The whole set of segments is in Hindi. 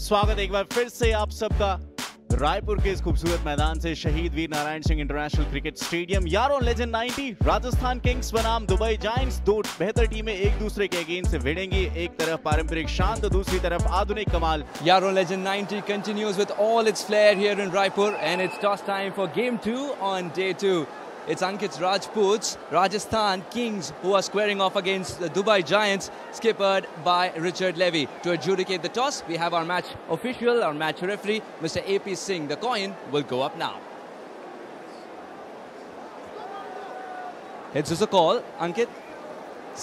स्वागत एक बार फिर से आप सबका रायपुर के इस खूबसूरत मैदान से शहीद Veer Narayan Singh international cricket stadium. यारों लेजेंड 90 राजस्थान किंग्स बनाम दुबई जायंट्स, दो बेहतर टीमें एक दूसरे के अगेंस्ट से भिड़ेंगी। एक तरफ पारंपरिक शान तो दूसरी तरफ आधुनिक कमाल। Yaron Legend 90 continues with all its flair here in Raipur, and it's toss time for game 2 on day 2. It's Ankit Rajput's Rajasthan Kings who are squaring off against the Dubai Giants, skippered by Richard Levy. To adjudicate the toss, we have our match official, our match referee, Mr. AP Singh. The coin will go up now. It's just a call. Ankit,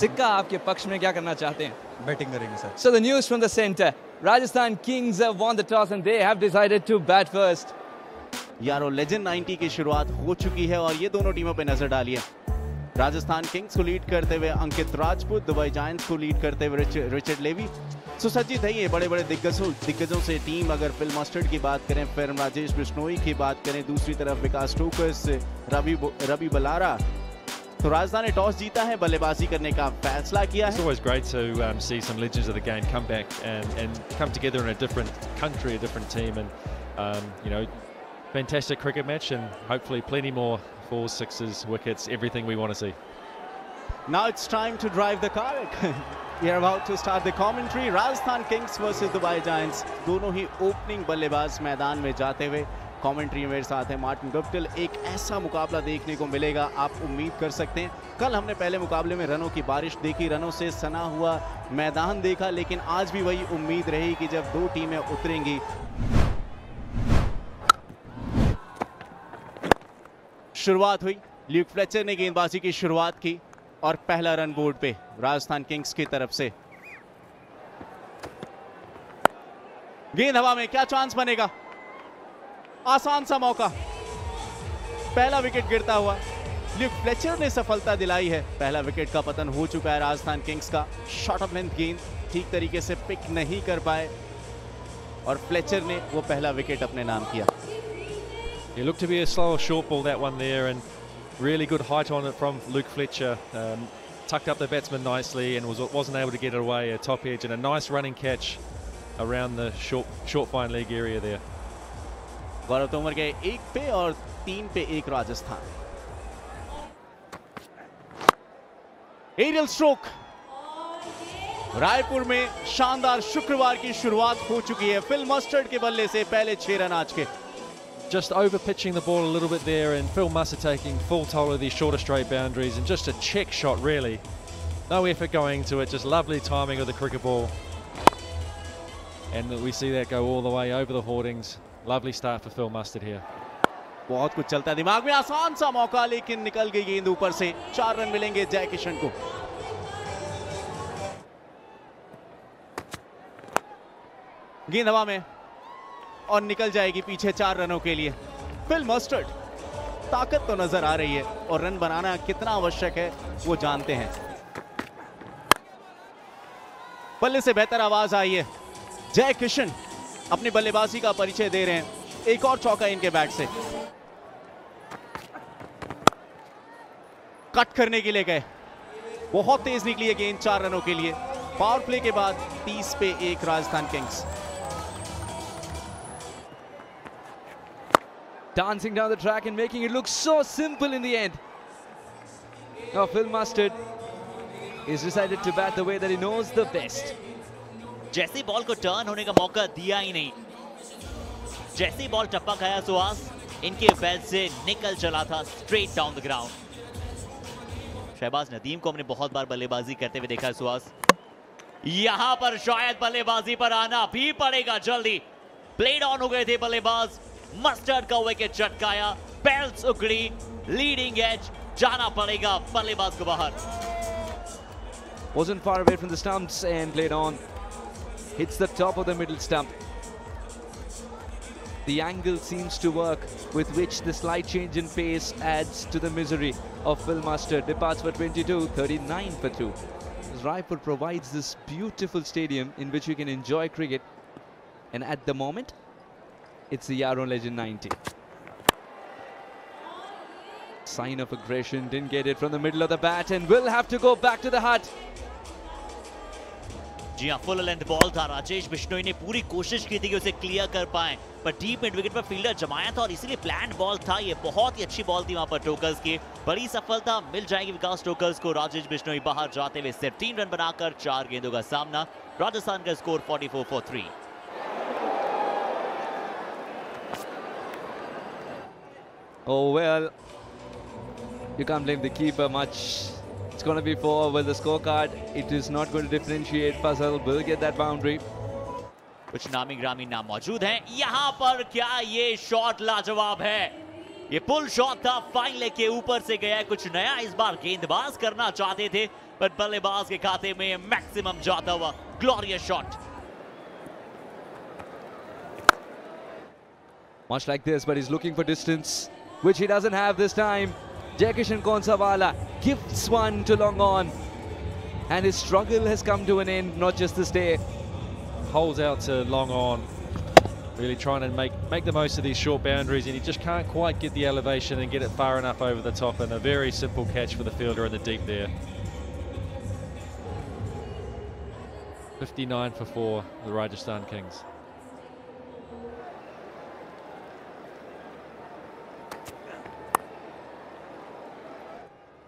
सिक्का आपके पक्ष में क्या करना चाहते हैं? बैटिंग करेंगे sir. So the news from the center. Rajasthan Kings have won the toss and they have decided to bat first. यारों लेजेंड 90 की शुरुआत हो चुकी है और ये दोनों टीमों पे नजर डालिए। राजस्थान किंग्स को लीड करते हुए अंकित राजपूत, दुबई जायंट्स को लीड करते हुए रिचर्ड लेवी। सुसज्जित है ये बड़े बड़े दिग्गजों से टीम। अगर फिल मस्टर्ड की बात करें, फिर राजेश बिश्नोई की बात करें, दूसरी तरफ विकास टोकस, रवि बलारा। तो राजस्थान ने टॉस जीता है, बल्लेबाजी करने का फैसला किया है। It's always great to see some legends of the game come back and come together in a different country, a different team, and you know, fantastic cricket match, and hopefully plenty more fours, sixes, wickets, everything we want to see. Now it's time to drive the car. We are about to start the commentary. Rajasthan Kings versus Dubai Giants. दोनों ही ओपनिंग बल्लेबाज मैदान में जाते हुए। कमेंट्री मेरे साथ है मार्टिन गप्टिल। एक ऐसा मुकाबला देखने को मिलेगा, आप उम्मीद कर सकते हैं। कल हमने पहले मुकाबले में रनों की बारिश देखी, रनों से सना हुआ मैदान देखा, लेकिन आज भी वही उम्मीद रही कि जब दो टीमें उतरेंगी। शुरुआत हुई, ल्यूक फ्लेचर ने गेंदबाजी की शुरुआत की और पहला रन बोर्ड पे राजस्थान किंग्स की तरफ से। गेंद हवा में, क्या चांस बनेगा? आसान सा मौका, पहला विकेट गिरता हुआ ल्यूक फ्लेचर ने सफलता दिलाई है। पहला विकेट का पतन हो चुका है राजस्थान किंग्स का। शॉर्ट ऑफ लेंथ गेंद ठीक तरीके से पिक नहीं कर पाए और फ्लेचर ने वो पहला विकेट अपने नाम किया। It looked to be a slower short ball, that one there, and really good height on it from Luke Fletcher. Tucked up the batsman nicely and wasn't able to get it away, a top edge, and a nice running catch around the short fine leg area there. गौरव तोमर के 1 पे और 3 पे 1 राजस्थान। एरियल स्ट्रोक, रायपुर में शानदार शुक्रवार की शुरुआत हो चुकी है। फिल मस्टर्ड के बल्ले से पहले 6 रन आज के। Just over pitching the ball a little bit there, and Phil Mustard taking full toll of these shorter straight boundaries, and just a check shot really. No effort going to it, just lovely timing of the cricket ball. And we see that go all the way over the hoardings. Lovely start for Phil Mustard here. बहुत कुछ चलता है दिमाग में, आसान सा मौका लेकिन निकल गई गेंद ऊपर से। 4 रन मिलेंगे जय किशन को। गेंद हवा में और निकल जाएगी पीछे 4 रनों के लिए। फिल मस्टर्ड, ताकत तो नजर आ रही है और रन बनाना कितना आवश्यक है वो जानते हैं। बल्ले से बेहतर आवाज आई है। जय किशन अपनी बल्लेबाजी का परिचय दे रहे हैं। एक और चौका इनके बैट से। कट करने के लिए गए, बहुत तेज निकली है गेंद 4 रनों के लिए। पावर प्ले के बाद 30 पे 1 Rajasthan Kings. Dancing down the track and making it look so simple in the end. Now Phil Mustard is decided to bat the way that he knows the best. जैसे बॉल को टर्न होने का मौका दिया ही नहीं, जैसे बॉल टप्पा खाया सुहास इनके बैट से निकल चला था straight down the ground. Shahbaz Nadeem को हमने बहुत बार बल्लेबाजी करते हुए देखा है सुहास, यहां पर शायद बल्लेबाजी पर आना भी पड़ेगा जल्दी। प्लेड ऑन हो गए थे बल्लेबाज, मस्टर्ड का विकेट चटकाया, बेल्स उगड़ी, लीडिंग एज, जाना पड़ेगा बल्लेबाज को बाहर। Wasn't far away from the stumps and played on. Hits the top of the middle stump. The angle seems to work, with which the slight change in pace adds to the misery of Phil Mustard. Departs for 22, 39 for 2. Raipur provides this beautiful stadium in which you can enjoy cricket, and at the moment, it's the Yaron Legend 90. Sign of aggression, didn't get it from the middle of the bat and will have to go back to the hut. जी हाँ, फुल लेंथ बॉल था। राजेश बिश्नोई ने पूरी कोशिश की थी कि उसे क्लियर कर पाए, पर डीप मिड विकेट पर फील्डर जमाया था और इसीलिए प्लान्ड बॉल था ये। बहुत ही अच्छी बॉल थी वहां पर टोकर्स की। बड़ी सफलता मिल जाएगी विकास टोकर्स को। राजेश बिश्नोई बाहर जाते हुए सिर्फ 3 रन बनाकर 4 गेंदों का सामना। राजस्थान का score 44 for 3। Oh well, you can't blame the keeper much. It's going to be 4 with the scorecard. It is not going to differentiate. Fazal will get that boundary. कुछ नामी ग्रामी नाम मौजूद हैं यहाँ पर। क्या ये शॉट लाजवाब है। ये पुल शॉट था, फाइन लेग के ऊपर से गया है। कुछ नया इस बार गेंदबाज करना चाहते थे, पर बल्लेबाज के खाते में मैक्सिमम जाता हुआ glorious shot. Much like this, but he's looking for distance, which he doesn't have this time. Jaikishan Konsawala gifts one to long on, and his struggle has come to an end, not just this day. Holes out to long on, really trying to make the most of these short boundaries, and he just can't quite get the elevation and get it far enough over the top, and a very simple catch for the fielder in the deep there. 59 for 4, the Rajasthan Kings.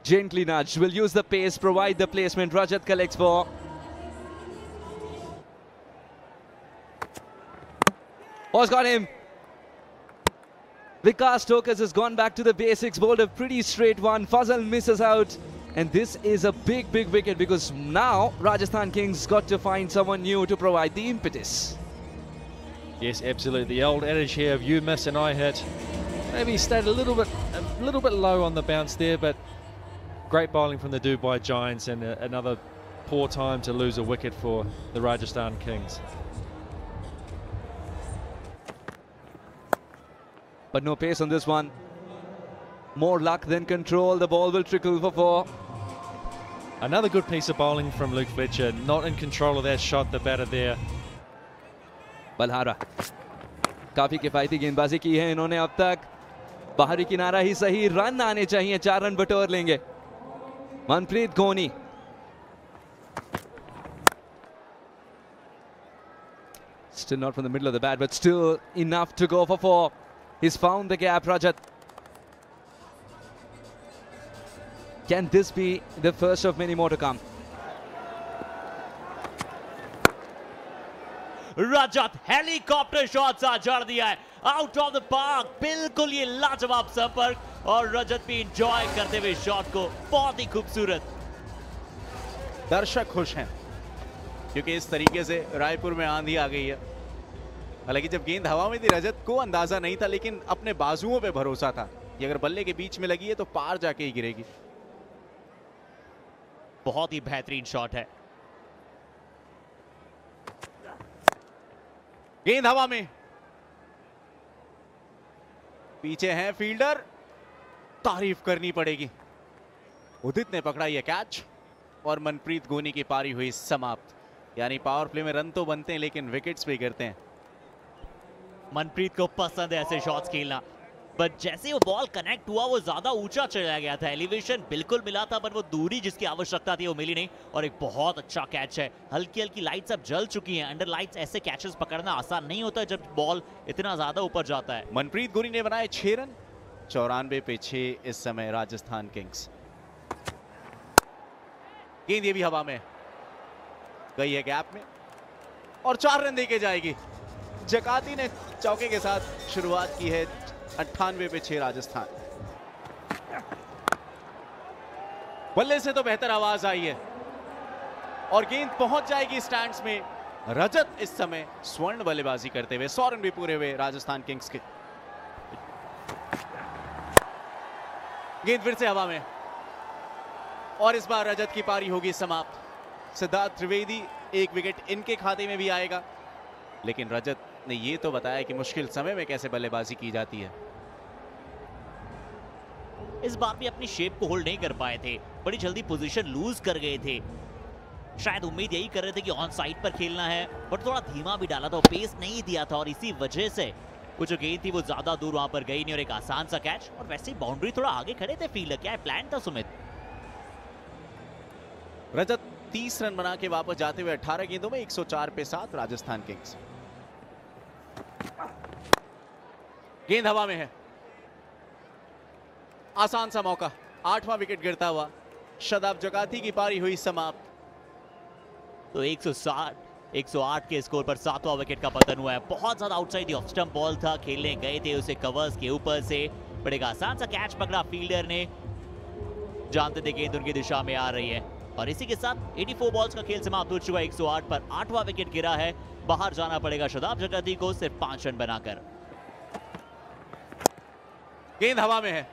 Gently nudged, will use the pace, provide the placement. Rajat collects 4. Has got him. Vikas Tokas has gone back to the basics, bowled a pretty straight one. Fazal misses out, and this is a big wicket, because now Rajasthan Kings got to find someone new to provide the impetus. Yes, absolutely. The old adage here of you miss and I hit. Maybe he stayed a little bit low on the bounce there, but great bowling from the Dubai Giants, and another poor time to lose a wicket for the Rajasthan Kings. But no pace on this one. More luck than control. The ball will trickle for 4. Another good piece of bowling from Luke Fletcher. Not in control of that shot, the batter there. Balhara काफी किफायती गेंदबाजी की है इन्होंने अब तक। बाहरी किनारा ही सही, रन आने चाहिए। 4 रन बटोर लेंगे। मनप्रीत गोनी, still not from the middle of the bat, but still enough to go for 4. He's found the gap. Rajat, can this be the first of many more to come? Rajat helicopter shot सा जड़ दिया है आउट ऑफ द पार्क। बिल्कुल ये लाजवाब संपर्क, और रजत भी एंजॉय करते हुए शॉट को। बहुत ही खूबसूरत। दर्शक खुश हैं क्योंकि इस तरीके से रायपुर में आंधी आ गई है। हालांकि जब गेंद हवा में थी रजत को अंदाजा नहीं था, लेकिन अपने बाजुओं पे भरोसा था। ये अगर बल्ले के बीच में लगी है तो पार जाके ही गिरेगी। बहुत ही बेहतरीन शॉट है। गेंद हवा में, पीछे है फील्डर, तारीफ करनी पड़ेगी। उदित ने पकड़ा यह कैच और मनप्रीत गोनी की पारी हुई समाप्त। यानी पावर प्ले में रन तो बनते हैं लेकिन विकेट्स भी गिरते हैं। मनप्रीत को पसंद है ऐसे शॉट्स खेलना, बट जैसे वो बॉल कनेक्ट हुआ वो ज्यादा ऊंचा चला गया था। एलिवेशन बिल्कुल मिला था, पर वो दूरी जिसकी आवश्यकता थी वो मिली नहीं। और एक बहुत अच्छा कैच है। हल्की हल्की लाइट्स अब जल चुकी हैं। अंडर लाइट्स ऐसे कैचेस पकड़ना आसान नहीं होता जब बॉल इतना ज्यादा ऊपर जाता है। मनप्रीत गोनी ने बनाए 6 रन, 94 पे 6 इस समय राजस्थान किंग्स। गेंद ये भी हवा में गई है गैप में और 4 रन देके जाएगी। जकाती ने चौके के साथ शुरुआत की है। 98 पे 6 राजस्थान। बल्ले से तो बेहतर आवाज आई है और गेंद पहुंच जाएगी स्टैंड्स में। रजत इस समय स्वर्ण बल्लेबाजी करते हुए 100 रन भी पूरे हुए राजस्थान किंग्स के। गेंद फिर से हवा में और इस बार रजत की पारी होगी समाप्त। सिद्धार्थ त्रिवेदी 1 विकेट इनके खाते में भी आएगा, लेकिन रजत ने ये तो बताया कि मुश्किल समय में कैसे बल्लेबाजी की जाती है। इस बार भी अपनी शेप को होल्ड नहीं कर पाए थे, बड़ी जल्दी पोजीशन लूज कर गए थे। शायद उम्मीद यही कर रहे थे कि ऑन साइड पर खेलना है, बट थोड़ा धीमा भी डाला था, पेस नहीं दिया था और इसी वजह से वो जो गेंद थी वो ज्यादा दूर वहां पर गई नहीं और एक आसान सा कैच। और वैसे ही बाउंड्री थोड़ा आगे खड़े थे फील्डर। क्या प्लान था सुमित? रजत 30 रन बना के वापस जाते हुए 18 गेंदों में 104 पे 7 राजस्थान किंग्स। गेंद हवा में है, आसान सा मौका, 8वां विकेट गिरता हुआ, शदाब जगाती की पारी हुई समाप्त। तो 108 के स्कोर पर 7वां विकेट का पतन हुआ है। बहुत ज्यादा आउटसाइड ऑफ स्टंप बॉल था, खेलने गए थे उसे कवर्स के ऊपर से, बड़े आसान सा कैच पकड़ा फील्डर ने, जानते थे गेंद उनकी दिशा में आ रही है। और इसी के साथ 84 बॉल्स का खेल समाप्त हो चुका है। 108 पर 8वां विकेट गिरा है, बाहर जाना पड़ेगा शदाब जगाती को सिर्फ 5 रन बनाकर। गेंद हवा में है,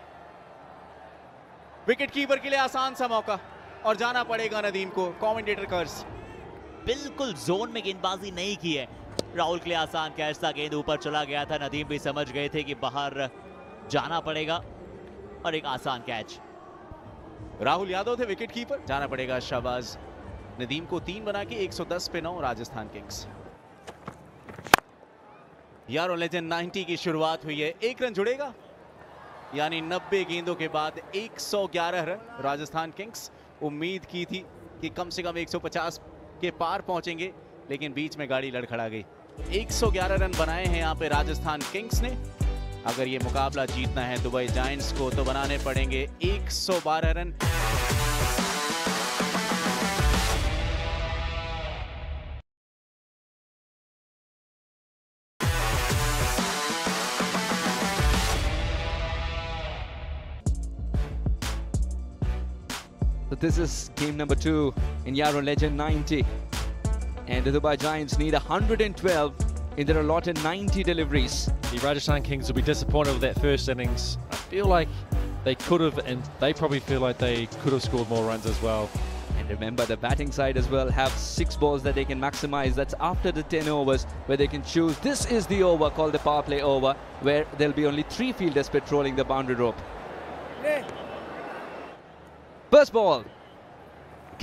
विकेट कीपर के लिए आसान सा मौका और जाना पड़ेगा नदीम को। कमेंटेटर कर्स बिल्कुल जोन में गेंदबाजी नहीं की है राहुल के लिए, आसान कैच था, गेंद ऊपर चला गया था, नदीम भी समझ गए थे कि बाहर जाना पड़ेगा और एक आसान कैच। राहुल यादव थे विकेट कीपर, जाना पड़ेगा शाहबाज नदीम को। 3 बना के 110 पे 9 राजस्थान किंग्स। यारो लेजेंड 90 की शुरुआत हुई है, 1 रन जुड़ेगा, यानी 90 गेंदों के बाद 111 रन। राजस्थान किंग्स उम्मीद की थी कि कम से कम 150 के पार पहुंचेंगे, लेकिन बीच में गाड़ी लड़खड़ा गई। 111 रन बनाए हैं यहाँ पे राजस्थान किंग्स ने। अगर ये मुकाबला जीतना है दुबई जायंट्स को तो बनाने पड़ेंगे 112 run. So this is game number 2 in Yaro Legend 90, and the Dubai Giants need 112 in their allotted 90 deliveries. The Rajasthan Kings will be disappointed with that first innings. I feel like they could have, and they probably feel like they could have scored more runs as well. And remember, the batting side as well have 6 balls that they can maximize. That's after the 10 overs where they can choose. This is the over called the power play over, where there'll be only 3 fielders patrolling the boundary rope. First ball,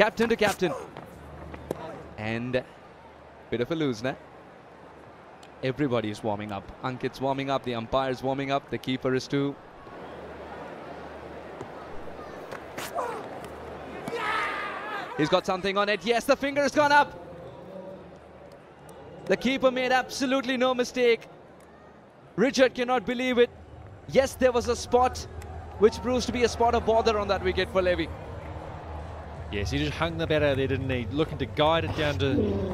captain to captain, and bit of a loosener. Everybody is warming up. Ankit's warming up, the umpire is warming up, the keeper is too. He's got something on it. Yes, the finger has gone up. The keeper made absolutely no mistake. Richard cannot believe it. Yes, there was a spot which proves to be a spot of bother on that wicket for Levy. Yes, he just hung the bat out there, didn't he? Looking to guide it down to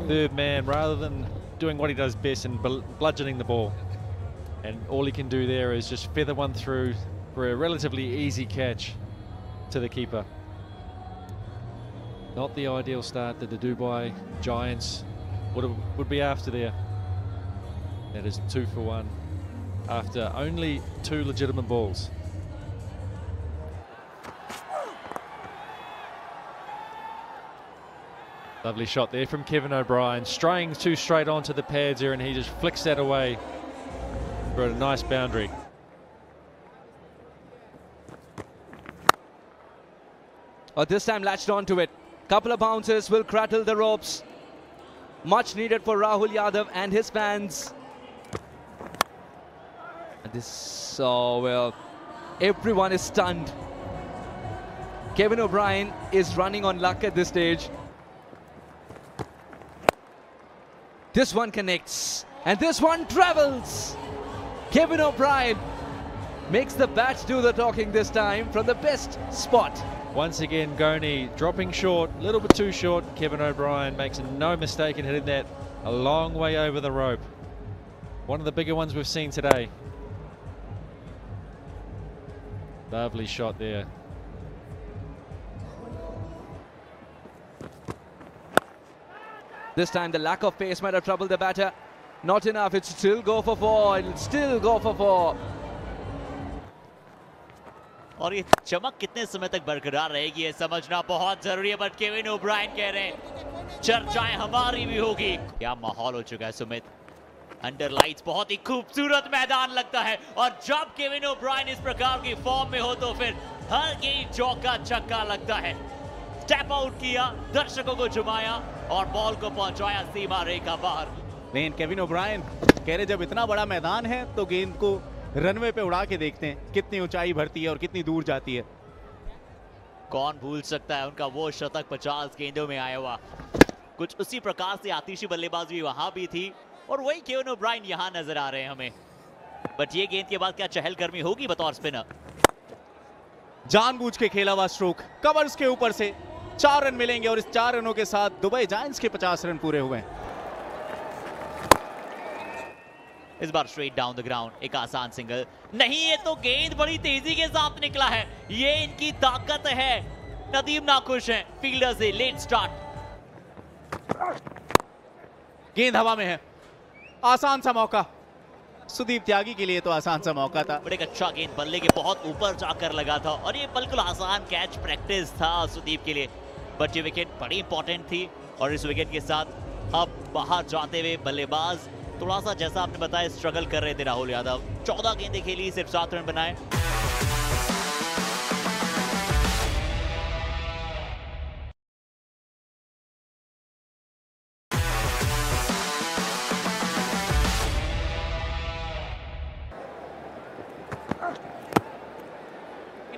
third man rather than doing what he does best and bludgeoning the ball. And all he can do there is just feather one through for a relatively easy catch to the keeper. Not the ideal start that the Dubai Giants would be after there. That is 2 for 1 after only 2 legitimate balls. Lovely shot there from Kevin O'Brien, straying too straight onto the pads here, and he just flicks that away for a nice boundary. Oh, this time latched onto it. Couple of bounces will cradle the ropes. Much needed for Rahul Yadav and his fans. And this, oh well, everyone is stunned. Kevin O'Brien is running on luck at this stage. This one connects, and this one travels. Kevin O'Brien makes the bat do the talking this time from the best spot. Once again, Goni dropping short, a little bit too short. Kevin O'Brien makes no mistake in hitting that a long way over the rope. One of the bigger ones we've seen today. Lovely shot there. This time the lack of pace might have troubled the batter. Not enough, it's still go for 4, it'll still go for 4. और ये चमक कितने समय तक बरकरार रहेगी ये समझना बहुत जरूरी है। बट केविन ओब्रायन कह रहे हैं चर्चाएं हमारी भी होगी। क्या माहौल हो चुका है सुमित, अंडर लाइट्स बहुत ही खूबसूरत मैदान लगता है, और जब केविन ओब्रायन इस प्रकार की फॉर्म में हो तो फिर हर गेंद चौका छक्का लगता है। स्टेप आउट किया, दर्शकों को जुमाया और बॉल को पहुंचाया सीमा रेखा बाहर। लेकिन केविन ओब्रायन कह रहे जब इतना बड़ा मैदान है तो गेंद को रनवे पे उड़ा के देखते हैं कितनी ऊंचाई भरती है और कितनी दूर जाती है। कौन भूल सकता है उनका वो शतक 50 गेंदों में आया हुआ। कुछ उसी प्रकार से आतिशी बल्लेबाजी वहां भी थी और वही केविन ओब्रायन यहां नजर आ रहे हैं हमें। बट ये गेंद के बाद क्या चहलकदमी होगी बतौर स्पिनर? जानबूझ के खेला हुआ स्ट्रोक, कवर्स के ऊपर से 4 रन मिलेंगे और इस 4 रनों के साथ दुबई जायंट्स के 50 रन पूरे हुए हैं। इस बार स्ट्रेट डाउन द ग्राउंड, एक आसान सिंगल नहीं, ये तो गेंद बड़ी तेजी के साथ निकला है। ये इनकी ताकत है। नदीम नाखुश हैं फील्डर से लेट स्टार्ट। गेंद हवा में है, आसान सा मौका सुदीप त्यागी के लिए, तो आसान सा मौका था। बड़े अच्छा गेंद बल्ले के बहुत ऊपर जाकर लगा था और ये बिल्कुल आसान कैच प्रैक्टिस था सुदीप के लिए। बट ये विकेट बड़ी इंपॉर्टेंट थी और इस विकेट के साथ अब बाहर जाते हुए बल्लेबाज थोड़ा सा, जैसा आपने बताया, स्ट्रगल कर रहे थे राहुल यादव। 14 गेंदें खेली, सिर्फ 7 रन बनाए।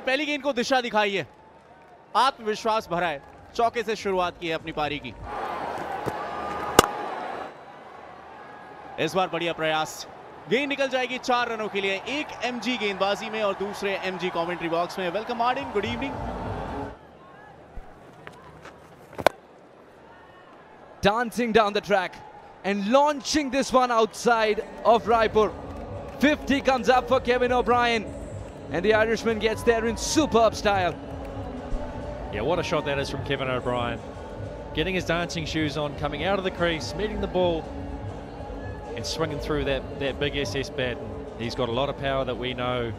पहली गेंद को दिशा दिखाई है, आत्मविश्वास भरा है, चौके से शुरुआत की है अपनी पारी की। इस बार बढ़िया प्रयास, गेंद निकल जाएगी 4 रनों के लिए। एक एमजी गेंदबाजी में और दूसरे एमजी कमेंट्री बॉक्स में। Welcome morning, good evening. Dancing down the track and launching this one outside of Raipur. 50 comes up for Kevin O'Brien and the Irishman gets there in superb style. Yeah, what a shot that is from Kevin O'Brien. Getting his dancing shoes on, coming out of the crease, meeting the ball and swinging through that big SS bat. And he's got a lot of power that we know.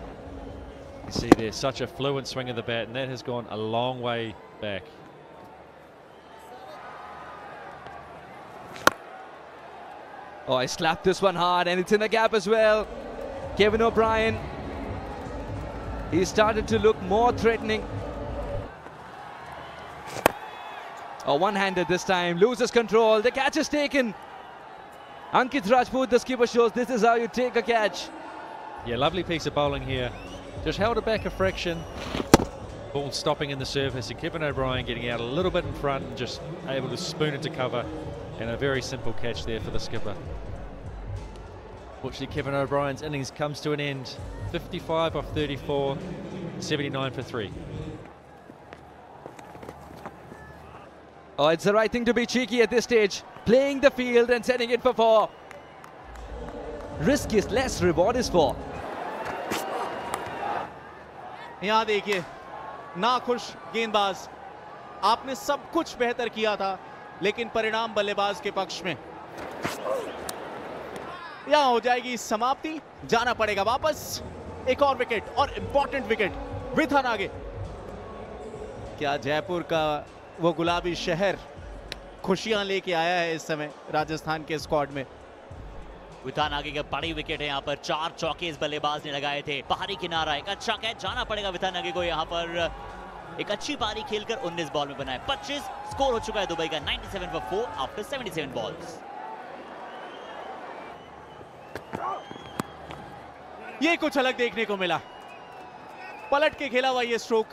You see there's such a fluent swing of the bat, and that has gone a long way back. Oh, I slapped this one hard and it's in the gap as well. Kevin O'Brien, he started to look more threatening. Oh, one-handed this time, loses control, the catch is taken. Ankit Rajput, the skipper, shows this is how you take a catch. Yeah, lovely piece of bowling here. Just held it back a fraction. Ball stopping in the surface, and Kevin O'Brien getting out a little bit in front and just able to spoon it to cover. And a very simple catch there for the skipper. Fortunately, Kevin O'Brien's innings comes to an end. 55 off 34, 79 for 3. Oh, it's the right thing to be cheeky at this stage. Playing the field and setting it for 4. Risk is less, reward is 4. यहां देखिए, नाखुश गेंदबाज, आपने सब कुछ बेहतर किया था लेकिन परिणाम बल्लेबाज के पक्ष में। यहां हो जाएगी समाप्ति, जाना पड़ेगा वापस। एक और विकेट और इंपॉर्टेंट विकेट, विथन आगे। क्या जयपुर का वो गुलाबी शहर खुशियां लेके आया है इस समय राजस्थान के स्क्वाड में? विथान आगे का बड़ी विकेट है यहाँ पर। 4 चौके इस बल्लेबाज ने लगाए थे। बाहरी किनारा, एक अच्छा कैच, जाना पड़ेगा विथान आगे को। यहाँ पर एक अच्छी पारी खेलकर 19 बॉल में बनाए 25। स्कोर हो चुका है दुबई का 97 for 4 आफ्टर 77 बॉल्स। ये कुछ अलग देखने को मिला, पलट के खेला हुआ ये स्ट्रोक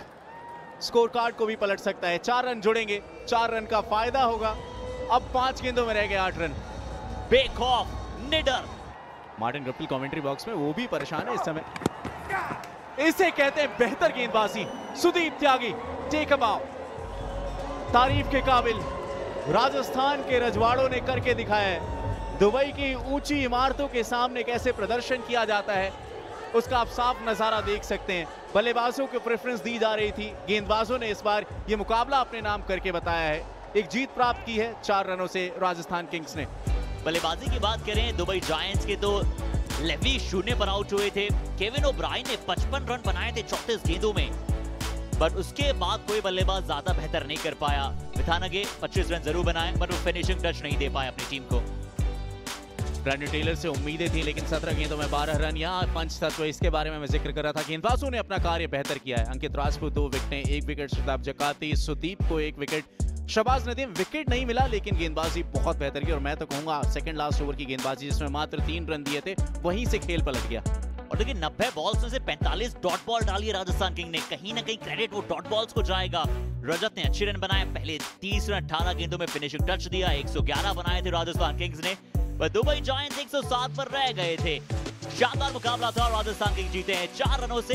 स्कोर कार्ड को भी पलट सकता है। 4 रन जुड़ेंगे, 4 रन का फायदा होगा। अब 5 गेंदों में रह गए 8 रन। बेखौफ, निडर। मार्टिन गप्टिल कमेंट्री बॉक्स में, वो भी परेशान है इस समय। इसे कहते हैं बेहतर गेंदबाजी। सुदीप त्यागी, टेक अ बाउ। तारीफ के काबिल राजस्थान के रजवाड़ों ने करके दिखाया है। दुबई की ऊंची इमारतों के सामने कैसे प्रदर्शन किया जाता है उसका आप साफ नजारा देख सकते हैं। बल्लेबाजों को प्रेफरेंस दी जा रही थी, गेंदबाजों ने इस बार ये मुकाबला अपने नाम करके बताया है। एक जीत प्राप्त की है 4 रनों से राजस्थान किंग्स ने। बल्लेबाजी की बात करें दुबई जायंट्स के तो लेवी 0 पर आउट हुए थे। केविन ओब्रायन ने 55 रन बनाए थे 34 गेंदों में, बट उसके बाद कोई बल्लेबाज ज्यादा बेहतर नहीं कर पाया। विथानगे 25 रन जरूर बनाए, बट वो फिनिशिंग टच नहीं दे पाए अपनी टीम को। ब्रैंडन टेलर से उम्मीदें थी, लेकिन 17 गेंदों में 12 रन। यहाँ पंच तत्व, इसके बारे में मैं जिक्र कर रहा था। गेंदबाजों ने अपना कार्य बेहतर किया है। अंकित राजपूत 2 विकेटें, 1 विकेट शताब जकाती, सुदीप को 1 विकेट, शहबाज नदीम विकेट नहीं मिला लेकिन गेंदबाजी बहुत बेहतर की। और मैं तो कहूंगा सेकंड लास्ट ओवर की गेंदबाजी जिसमें मात्र 3 रन दिए थे, वहीं से खेल पलट गया। और देखिए 90 बॉल्स में से 45 डॉट बॉल डाली है राजस्थान किंग ने। कहीं ना कहीं क्रेडिट वो डॉट बॉल्स को जाएगा। रजत ने अच्छे रन बनाए, पहले 30 रन 18 गेंदों में फिनिशिंग टच दिया। 111 बनाए थे राजस्थान किंग्स ने, पर दुबई जायंट्स 107 पर रह गए थे। शानदार मुकाबला था, राजस्थान किंग्स जीते हैं 4 रनों से।